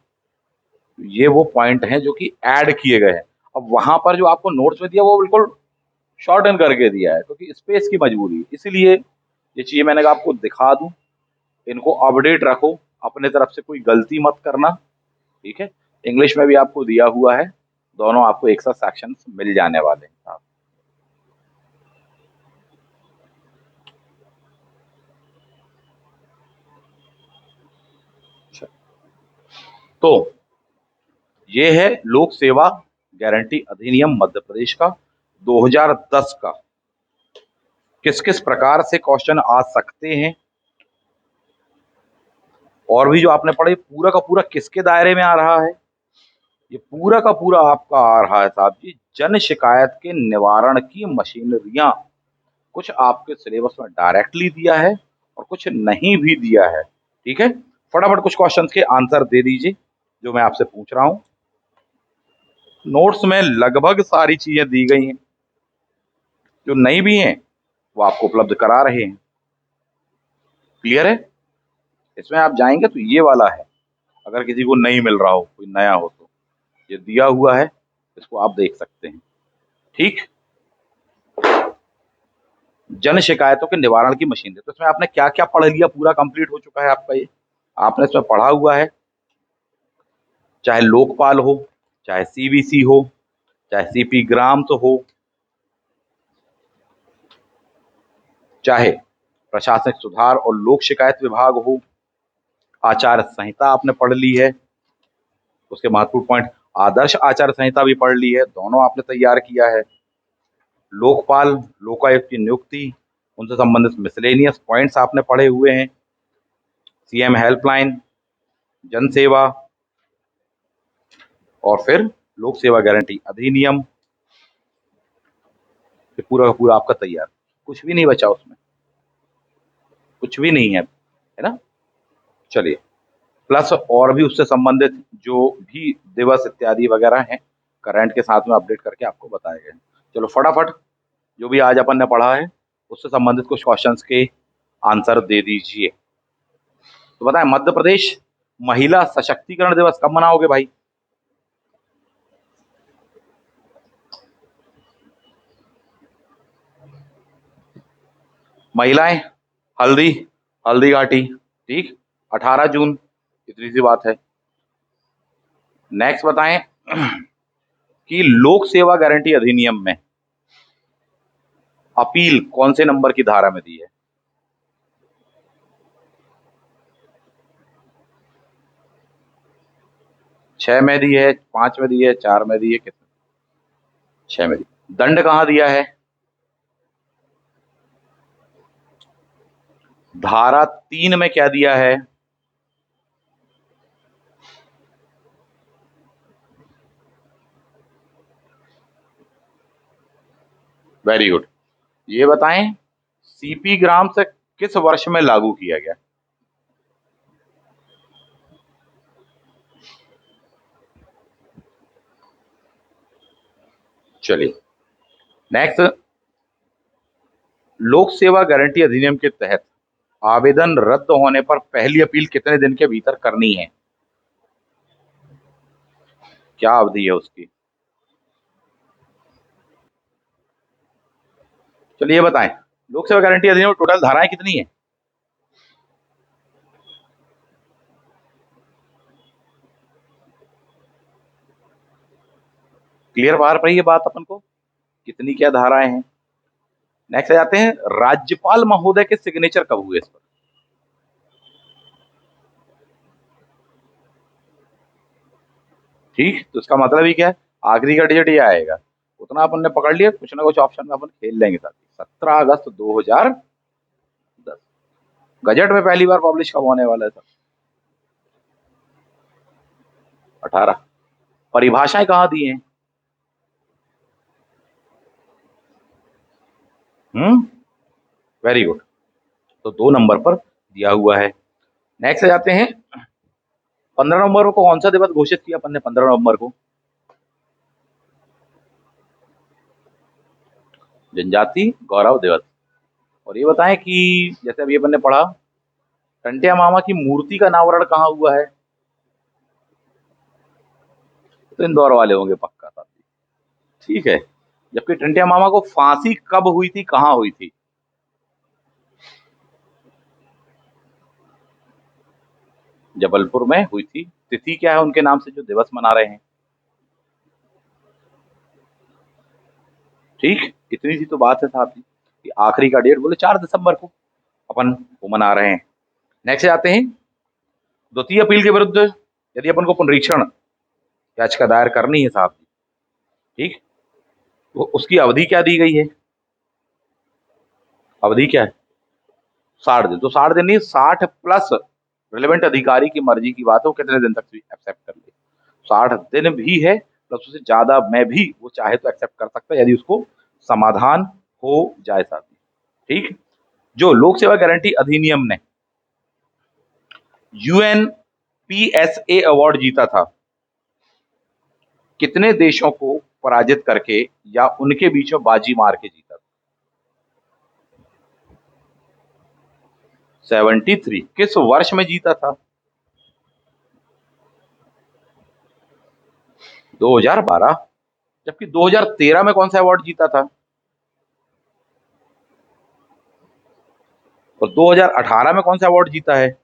ये वो पॉइंट हैं जो कि ऐड किए गए हैं। अब वहां पर जो आपको नोट्स में दिया वो बिल्कुल शॉर्टन करके दिया है, क्योंकि स्पेस की मजबूरी है, इसलिए ये चीजें मैंने कहा आपको दिखा दूं, इनको अपडेट रखो, अपने तरफ से कोई गलती मत करना। ठीक है, इंग्लिश में भी आपको दिया हुआ है, दोनों आपको एक साथ सेक्शन मिल जाने वाले हैं। तो ये है लोक सेवा गारंटी अधिनियम मध्य प्रदेश का 2010 का। किस किस प्रकार से क्वेश्चन आ सकते हैं, और भी जो आपने पढ़े, पूरा का पूरा किसके दायरे में आ रहा है? ये पूरा का पूरा आपका आ रहा है साहब जी, जन शिकायत के निवारण की मशीनरियां। कुछ आपके सिलेबस में डायरेक्टली दिया है और कुछ नहीं भी दिया है। ठीक है, फटाफट कुछ क्वेश्चंस के आंसर दे दीजिए जो मैं आपसे पूछ रहा हूं। नोट्स में लगभग सारी चीजें दी गई हैं, जो नहीं भी हैं वो आपको उपलब्ध करा रहे हैं। क्लियर है? इसमें आप जाएंगे तो ये वाला है, अगर किसी को नहीं मिल रहा हो, कोई नया हो, तो ये दिया हुआ है, इसको आप देख सकते हैं। ठीक, जन शिकायतों के निवारण की मशीन। तो इसमें आपने क्या क्या पढ़ लिया, पूरा कंप्लीट हो चुका है आपका ये, आपने इसमें पढ़ा हुआ है, चाहे लोकपाल हो, चाहे सीवीसी हो, चाहे सीपी ग्राम्स हो, चाहे प्रशासनिक सुधार और लोक शिकायत विभाग हो, आचार संहिता आपने पढ़ ली है, उसके महत्वपूर्ण पॉइंट, आदर्श आचार संहिता भी पढ़ ली है, दोनों आपने तैयार किया है, लोकपाल, लोकायुक्त की नियुक्ति, उनसे संबंधित मिसलेनियस पॉइंट्स आपने पढ़े हुए हैं, सीएम हेल्पलाइन, जन सेवा, और फिर लोक सेवा गारंटी अधिनियम। पूरा का पूरा आपका तैयार, कुछ भी नहीं बचा उसमें, कुछ भी नहीं है ना। चलिए, प्लस और भी उससे संबंधित जो भी दिवस इत्यादि वगैरह हैं, करंट के साथ में अपडेट करके आपको बताए गए। चलो फटाफट जो भी आज अपन ने पढ़ा है उससे संबंधित कुछ क्वेश्चंस के आंसर दे दीजिए। तो बताएं, मध्य प्रदेश महिला सशक्तिकरण दिवस कब मनाओगे भाई? महिलाएं हल्दी, हल्दी घाटी, ठीक, 18 जून, इतनी सी बात है। नेक्स्ट बताएं कि लोक सेवा गारंटी अधिनियम में अपील कौन से नंबर की धारा में दी है? 6 में दी है, 5 में दी है, 4 में दी है, कितने? 6 में दी। दंड कहां दिया है? धारा 3 में क्या दिया है? Very good. ये बताएं सीपी ग्राम से किस वर्ष में लागू किया गया? चलिए नेक्स्ट, लोक सेवा गारंटी अधिनियम के तहत आवेदन रद्द होने पर पहली अपील कितने दिन के भीतर करनी है? क्या अवधि है उसकी? चलिए बताएं, लोक सेवा गारंटी अधिनियम में टोटल धाराएं कितनी है? क्लियर बाहर पड़ी ये बात अपन को, कितनी क्या धाराएं हैं। नेक्स्ट आ जाते हैं, राज्यपाल महोदय के सिग्नेचर कब हुए इस पर? ठीक, तो इसका मतलब ही क्या है, आखिरी का डिजिट ये आएगा, उतना अपन ने पकड़ लिया, कुछ ना कुछ ऑप्शन में अपन खेल लेंगे साथ ही। 17 अगस्त 2010। गजट में पहली बार पब्लिश कब होने वाला है सर? 18। परिभाषाएं कहाँ दी हैं? वेरी गुड, तो 2 नंबर पर दिया हुआ है। नेक्स्ट आ जाते हैं, 15 नवंबर को कौन सा दिवस घोषित किया अपन ने? 15 नवंबर को जनजाति गौरव दिवस। और ये बताएं कि जैसे अभी अपन ने पढ़ा, टंटिया मामा की मूर्ति का अनावरण कहाँ हुआ है? तो इंदौर वाले होंगे पक्का साथी, ठीक है। जबकि टंटिया मामा को फांसी कब हुई थी, कहाँ हुई थी? जबलपुर में हुई थी। तिथि क्या है उनके नाम से जो दिवस मना रहे हैं? ठीक, इतनी सी तो बात है साहब जी कि आखिरी का डेट बोले 4 दिसंबर को अपन वो मना रहे हैं। नेक्स्ट आते हैं, द्वितीय अपील के विरुद्ध यदि अपन को पुनरीक्षण याचिका दायर करनी है साहब जी, ठीक, तो उसकी अवधि क्या दी गई है? अवधि क्या है? 60 दिन। तो 60 दिन नहीं, 60 प्लस रिलेवेंट अधिकारी की मर्जी की बात है, वो कितने दिन तक भी एक्सेप्ट कर ले। 60 दिन भी है, प्लस उससे ज्यादा में भी वो चाहे तो एक्सेप्ट कर सकता है यदि उसको समाधान हो जाए साथी, ठीक। जो लोक सेवा गारंटी अधिनियम ने यूएनपीएसए अवार्ड जीता था, कितने देशों को पराजित करके या उनके बीच में बाजी मार के जीता था? 73। किस वर्ष में जीता था? 2012। जबकि 2013 में कौन सा अवार्ड जीता था? और 2018 में कौन सा अवार्ड जीता है?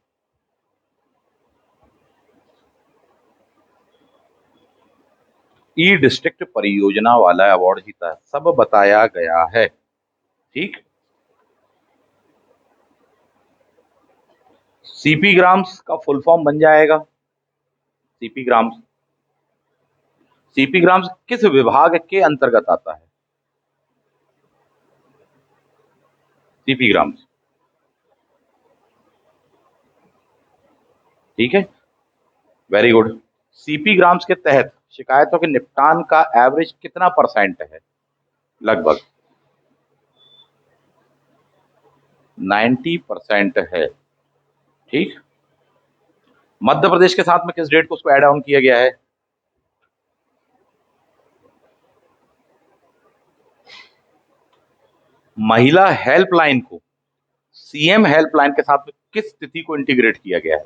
ई डिस्ट्रिक्ट परियोजना वाला अवार्ड जीता है, सब बताया गया है, ठीक। सीपी ग्राम्स का फुल फॉर्म बन जाएगा, सीपी ग्राम्स। सीपी ग्राम्स किस विभाग के अंतर्गत आता है? सीपी ग्राम्स, ठीक है, वेरी गुड। सीपी ग्राम्स के तहत शिकायतों के निपटान का एवरेज कितना परसेंट है? लगभग 90% है, ठीक। मध्य प्रदेश के साथ में किस डेट को उसको ऐड ऑन किया गया है? महिला हेल्पलाइन को सीएम हेल्पलाइन के साथ में किस तिथि को इंटीग्रेट किया गया है?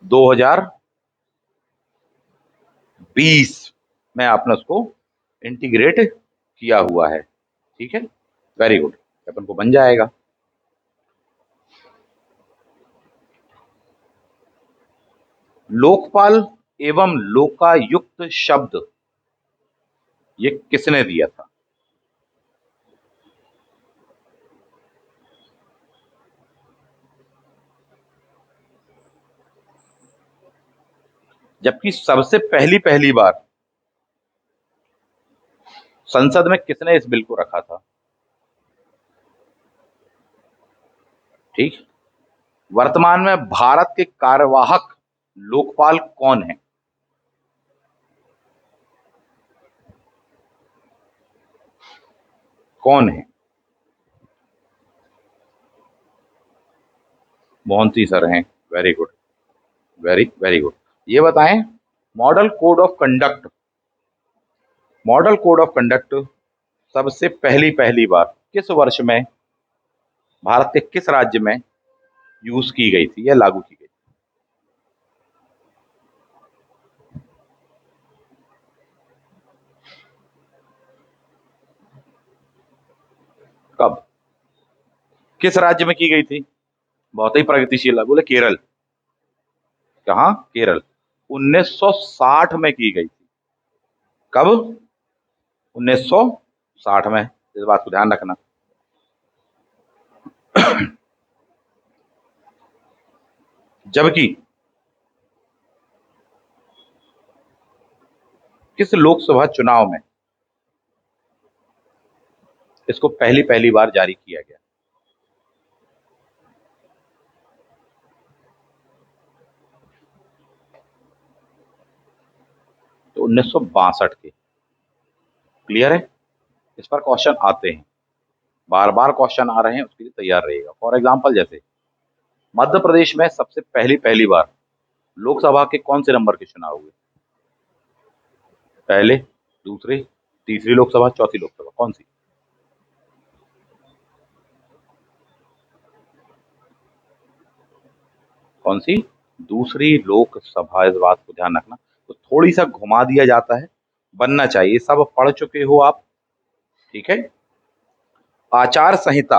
2020 में आपने उसको इंटीग्रेट किया हुआ है, ठीक है, वेरी गुड, अपन को बन जाएगा। लोकपाल एवं लोकायुक्त शब्द ये किसने दिया था? जबकि सबसे पहली पहली बार संसद में किसने इस बिल को रखा था? ठीक, वर्तमान में भारत के कार्यवाहक लोकपाल कौन है? कौन है? मोहंती सर हैं, very good, very very good. ये बताएं, model code of conduct, model code of conduct सबसे पहली पहली बार किस वर्ष में भारत के किस राज्य में यूज की गई थी या लागू की गई थी? कब, किस राज्य में की गई थी? बहुत ही प्रगतिशील है, बोले केरल। कहाँ? केरल। 1960 में की गई थी। कब? 1960 में, इस बात को ध्यान रखना। जबकि किस लोकसभा चुनाव में इसको पहली पहली बार जारी किया गया? तो 1962 के। क्लियर है? इस पर क्वेश्चन आते हैं, बार बार क्वेश्चन आ रहे हैं, उसके लिए तैयार रहिएगा। फॉर एग्जाम्पल, जैसे मध्य प्रदेश में सबसे पहली पहली बार लोकसभा के कौन से नंबर के चुनाव हुए? पहले, दूसरे, तीसरी लोकसभा, चौथी लोकसभा, कौन सी? कौन सी? दूसरी लोकसभा, इस बात को ध्यान रखना। तो थोड़ी सा घुमा दिया जाता है, बनना चाहिए, सब पढ़ चुके हो आप। ठीक है, आचार संहिता।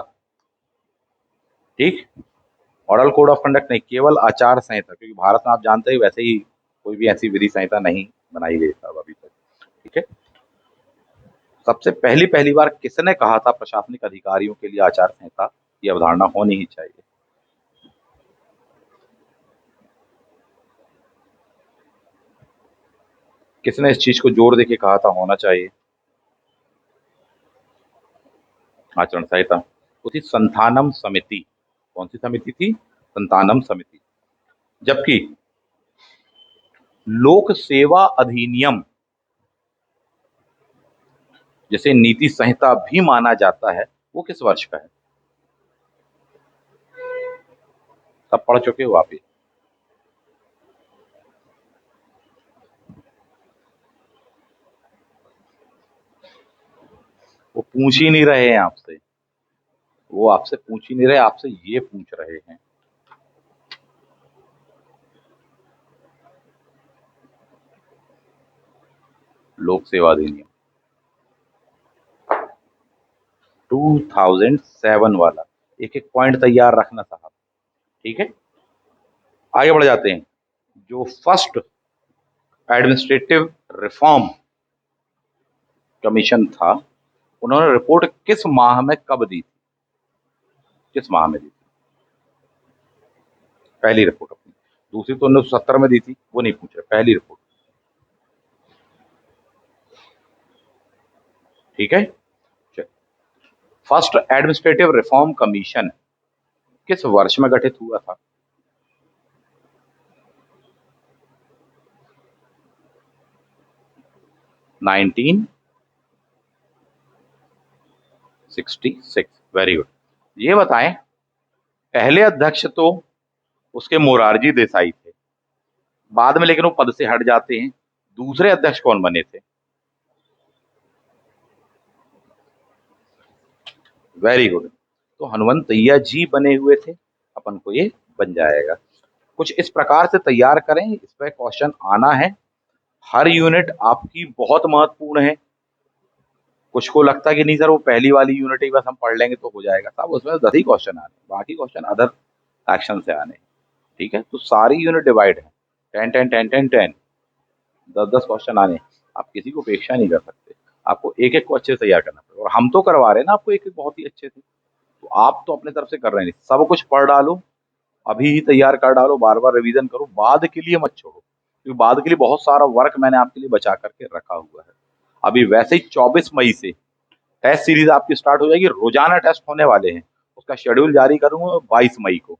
ठीक, मॉडल कोड ऑफ कंडक्ट नहीं, केवल आचार संहिता, क्योंकि भारत में आप जानते हैं वैसे ही कोई भी ऐसी विधि संहिता नहीं बनाई गई था अभी तक। ठीक है, सबसे पहली पहली बार किसने कहा था प्रशासनिक अधिकारियों के लिए आचार संहिता की अवधारणा होनी ही चाहिए? किसने इस चीज को जोर देके कहा था होना चाहिए आचरण संहिता? उसी संथानम समिति। कौन सी समिति थी? संतानम समिति। जबकि लोक सेवा अधिनियम, जिसे नीति संहिता भी माना जाता है, वो किस वर्ष का है? सब पढ़ चुके हो आप ये। वो पूछ ही नहीं रहे हैं आपसे, वो आपसे पूछ ही नहीं रहे, आपसे ये पूछ रहे हैं। लोक सेवा अधिनियम 2007 वाला, एक एक पॉइंट तैयार रखना साहब। ठीक है, आगे बढ़ जाते हैं। जो फर्स्ट एडमिनिस्ट्रेटिव रिफॉर्म कमीशन था, उन्होंने रिपोर्ट किस माह में कब दी थी? किस माह में दी थी पहली रिपोर्ट अपनी? दूसरी तो 1970 में दी थी, वो नहीं पूछ रहे, पहली रिपोर्ट। ठीक है, फर्स्ट एडमिनिस्ट्रेटिव रिफॉर्म कमीशन किस वर्ष में गठित हुआ था? 1966। Very good. ये बताएं, पहले अध्यक्ष तो उसके मोरारजी देसाई थे, बाद में लेकिन वो पद से हट जाते हैं। दूसरे अध्यक्ष कौन बने थे? वेरी गुड, तो हनुमंतैया जी बने हुए थे। अपन को ये बन जाएगा। कुछ इस प्रकार से तैयार करें, इस पर क्वेश्चन आना है। हर यूनिट आपकी बहुत महत्वपूर्ण है। कुछ को लगता है कि नहीं सर वो पहली वाली यूनिट ही बस हम पढ़ लेंगे तो हो जाएगा, साहब उसमें 10 ही क्वेश्चन आने, बाकी क्वेश्चन अदर एक्शन से आने। ठीक है, तो सारी यूनिट डिवाइड है, 10 10 10 10 10, 10 10 क्वेश्चन आने। आप किसी को अपेक्षा नहीं कर सकते, आपको एक एक को अच्छे से तैयार करना पड़ेगा, और हम तो करवा रहे हैं ना आपको एक एक बहुत ही अच्छे से, तो आप तो अपने तरफ से कर रहे नहीं, सब कुछ पढ़ डालो, अभी ही तैयार कर डालो, बार बार रिवीजन करो, बाद के लिए मत छोड़ो, क्योंकि बाद के लिए बहुत सारा वर्क मैंने आपके लिए बचा करके रखा हुआ है। अभी वैसे ही 24 मई से टेस्ट सीरीज आपकी स्टार्ट हो जाएगी, रोजाना टेस्ट होने वाले हैं, उसका शेड्यूल जारी करूंगा 22 मई को।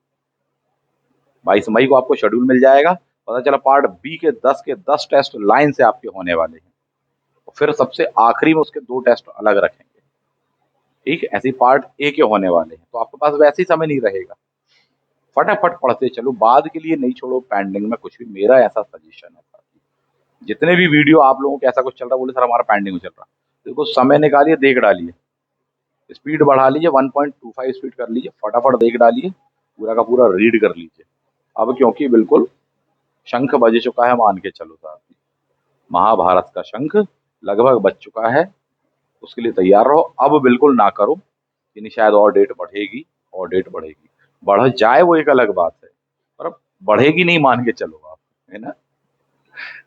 22 मई को आपको शेड्यूल मिल जाएगा, पता चला पार्ट बी के 10 टेस्ट लाइन से आपके होने वाले हैं, और फिर सबसे आखिरी में उसके 2 टेस्ट अलग रखेंगे। ठीक है, ऐसे पार्ट ए के होने वाले हैं, तो आपके पास वैसे ही समय नहीं रहेगा, फटाफट पढ़ते चलो, बाद के लिए नहीं छोड़ो पेंडिंग में कुछ भी, मेरा ऐसा सजेशन है। जितने भी वीडियो आप लोगों को ऐसा कुछ चल रहा है, बोले सर हमारा पेंडिंग में चल रहा, देखो समय निकालिए, देख डालिए, स्पीड बढ़ा लीजिए, 1.25 स्पीड कर लीजिए, फटाफट देख डालिए, पूरा का पूरा रीड कर लीजिए। अब क्योंकि बिल्कुल शंख बज चुका है, मान के चलो साहब, महाभारत का शंख लगभग बज चुका है, उसके लिए तैयार रहो। अब बिल्कुल ना करो कि नहीं शायद और डेट बढ़ेगी, और डेट बढ़ेगी, बढ़ जाए वो एक अलग बात है, पर अब बढ़ेगी नहीं मान के चलो आप, है ना,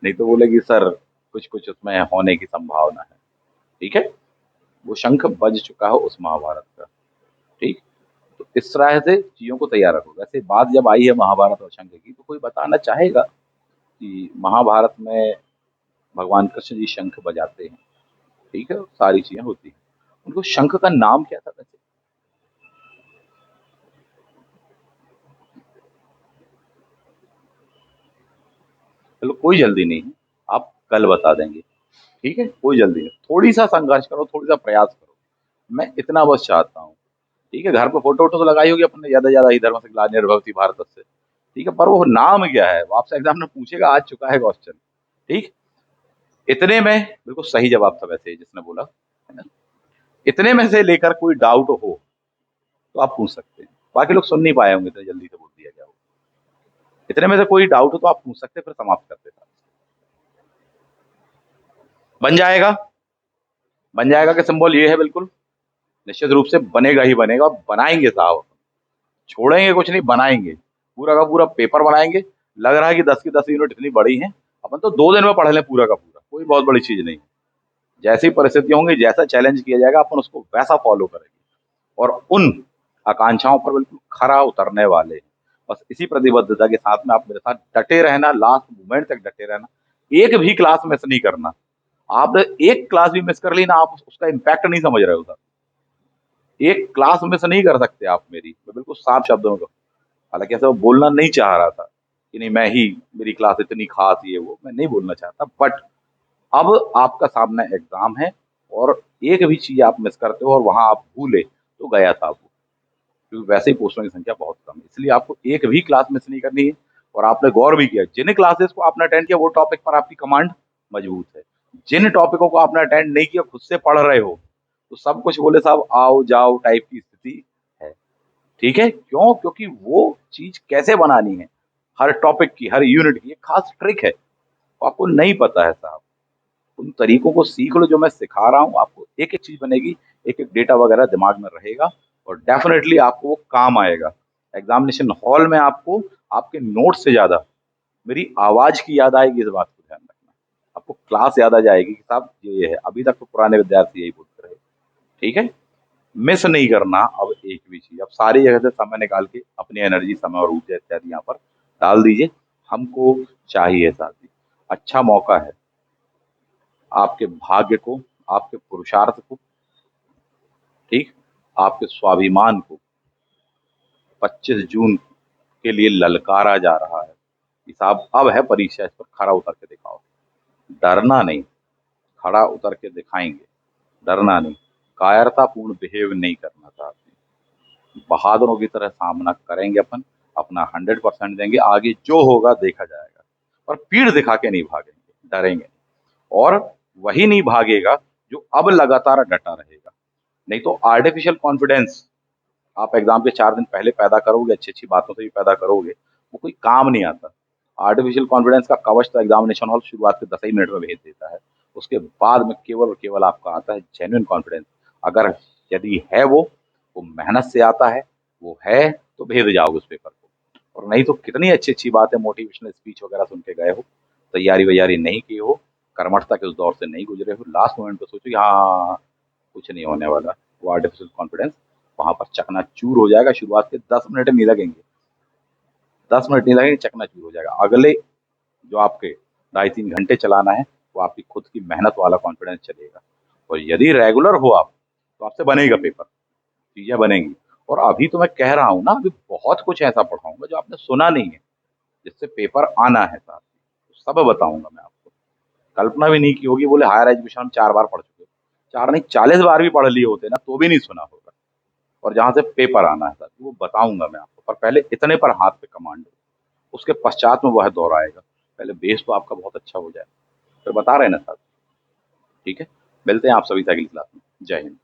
नहीं तो बोलेगी सर कुछ कुछ उसमें होने की संभावना है। ठीक है, वो शंख बज चुका है उस महाभारत का। ठीक, तो इस तरह से चीजों को तैयार रखो। वैसे बात जब आई है महाभारत और शंख की, तो कोई बताना चाहेगा कि महाभारत में भगवान कृष्ण जी शंख बजाते हैं, ठीक है, सारी चीजें होती हैं, उनको शंख का नाम क्या था वैसे? चलो कोई जल्दी नहीं है, आप कल बता देंगे। ठीक है, कोई जल्दी नहीं, थोड़ी सा संघर्ष करो, थोड़ी सा प्रयास करो, मैं इतना बस चाहता हूँ। ठीक है, घर पे फोटो वोटो तो लगाई होगी अपने, ज्यादा ज्यादा ही धर्म से ग्लानिर्भवति भारत से, ठीक है, पर वो नाम क्या है वो आपसे एग्जाम में पूछेगा, आ चुका है क्वेश्चन। ठीक, इतने में बिल्कुल सही जवाब था वैसे जिसने बोला, है ना, इतने में से लेकर कोई डाउट हो तो आप पूछ सकते हैं, बाकी लोग सुन नहीं पाए होंगे तो जल्दी से बोल दिया गया हो, इतने में से कोई डाउट हो तो आप पूछ सकते हैं, फिर समाप्त करते हैं। बन जाएगा, बन जाएगा कि सिंबल ये है, बिल्कुल निश्चित रूप से बनेगा ही बनेगा, बनाएंगे साहब, छोड़ेंगे कुछ नहीं, बनाएंगे, पूरा का पूरा पेपर बनाएंगे। लग रहा है कि 10 की 10 यूनिट इतनी बड़ी है, अपन तो 2 दिन में पढ़ लें पूरा का पूरा, कोई बहुत बड़ी चीज नहीं, जैसी परिस्थिति होंगी, जैसा चैलेंज किया जाएगा अपन उसको वैसा फॉलो करेंगे, और उन आकांक्षाओं पर बिल्कुल खरा उतरने वाले हैं। बस इसी प्रतिबद्धता के साथ में आप मेरे साथ डटे रहना, लास्ट मोमेंट तक डटे रहना, एक भी क्लास मिस नहीं करना। आपने एक क्लास भी मिस कर ली ना, आप उसका इम्पैक्ट नहीं समझ रहे हो सर, एक क्लास मिस नहीं कर सकते आप मेरी, मैं बिल्कुल साफ शब्दों में कहूँ। हालांकि ऐसा वो बोलना नहीं चाह रहा था कि नहीं मैं ही, मेरी क्लास इतनी खास, ये वो मैं नहीं बोलना चाहता, बट अब आपका सामने एग्जाम है, और एक भी चीज आप मिस करते हो और वहां आप भूले तो गया था वो, क्योंकि वैसे ही पोस्टों की संख्या बहुत कम है, इसलिए आपको एक भी क्लास मिस नहीं करनी है। और आपने गौर भी किया, जिन क्लासेस को आपने अटेंड किया वो टॉपिक पर आपकी कमांड मजबूत है, जिन टॉपिकों को आपने अटेंड नहीं किया, खुद से पढ़ रहे हो, तो सब कुछ बोले साहब आओ जाओ टाइप की स्थिति है। ठीक है, क्यों? क्योंकि वो चीज कैसे बनानी है, हर टॉपिक की, हर यूनिट की एक खास ट्रिक है, वो आपको नहीं पता है साहब, उन तरीकों को सीख लो जो मैं सिखा रहा हूँ आपको, एक एक चीज बनेगी, एक एक डेटा वगैरह दिमाग में रहेगा, और डेफिनेटली आपको वो काम आएगा। एग्जामिनेशन हॉल में आपको आपके नोट से ज्यादा मेरी आवाज की याद आएगी, इस बात को ध्यान रखना, आपको क्लास याद आ जाएगी कि साहब ये है, अभी तक तो पुराने विद्यार्थी यही बोलते रहे। ठीक है, मिस नहीं करना अब एक भी चीज, अब सारी जगह से समय निकाल के अपनी एनर्जी, समय और ऊर्जा इत्यादि यहाँ पर डाल दीजिए, हमको चाहिए साथी, अच्छा मौका है आपके भाग्य को, आपके पुरुषार्थ को, ठीक, आपके स्वाभिमान को 25 जून के लिए ललकारा जा रहा है कि साहब अब है परीक्षा, इस पर खरा उतर के दिखाओ, डरना नहीं, खड़ा उतर के दिखाएंगे, डरना नहीं, कायरतापूर्ण बिहेव नहीं करना चाहते, बहादुरों की तरह सामना करेंगे अपन, अपना 100% देंगे, आगे जो होगा देखा जाएगा, पर पीठ दिखा के नहीं भागेंगे, डरेंगे नहीं। और वही नहीं भागेगा जो अब लगातार डटा रहेगा, नहीं तो आर्टिफिशियल कॉन्फिडेंस आप एग्जाम के 4 दिन पहले पैदा करोगे, अच्छी अच्छी बातों से भी पैदा करोगे, वो कोई काम नहीं आता। आर्टिफिशियल कॉन्फिडेंस का कवच तो एग्जामिनेशन हॉल शुरुआत के 10 ही मिनट में भेज देता है, उसके बाद में केवल और केवल आपका आता है जेन्युइन कॉन्फिडेंस। अगर यदि है वो मेहनत से आता है, वो है, तो भेद जाओगे उस पेपर को। और नहीं तो कितनी अच्छी-अच्छी बातें मोटिवेशनल स्पीच वगैरह सुन के गए हो, तैयारी-वैयारी नहीं की हो, कर्मठता के उस दौर से नहीं गुज़रे हो, लास्ट मोमेंट पे सोचो कि हाँ, कुछ नहीं होने वाला, वो आर्टिफिशियल कॉन्फिडेंस वहाँ पर चकनाचूर हो जाएगा। शुरुआत के 10 मिनट नहीं लगेंगे, 10 मिनट नहीं लगेंगे, चकनाचूर हो जाएगा। अगले जो आपके ढाई 3 घंटे चलाना है, वो आपकी खुद की मेहनत वाला कॉन्फिडेंस चलेगा। और यदि रेगुलर हो आप, तो आपसे बनेगा पेपर, चीज़ें बनेंगी। और अभी तो मैं कह रहा हूँ ना, अभी बहुत कुछ ऐसा पढ़ाऊँगा जो आपने सुना नहीं है, जिससे पेपर आना है साथ में, सब बताऊँगा मैं आपको। कल्पना भी नहीं की होगी, बोले हायर एजुकेशन हम 4 बार पढ़ चुके। 4 नहीं 40 बार भी पढ़ लिए होते ना, तो भी नहीं सुना होगा। और जहाँ से पेपर आना है सर, वो बताऊँगा मैं आपको। पर पहले इतने पर हाथ पे कमांड हो, उसके पश्चात में वह दौर आएगा। पहले बेस तो आपका बहुत अच्छा हो जाए। फिर बता रहे हैं ना सर, ठीक है? मिलते हैं आप सभी से अगली क्लास में। जय हिंद।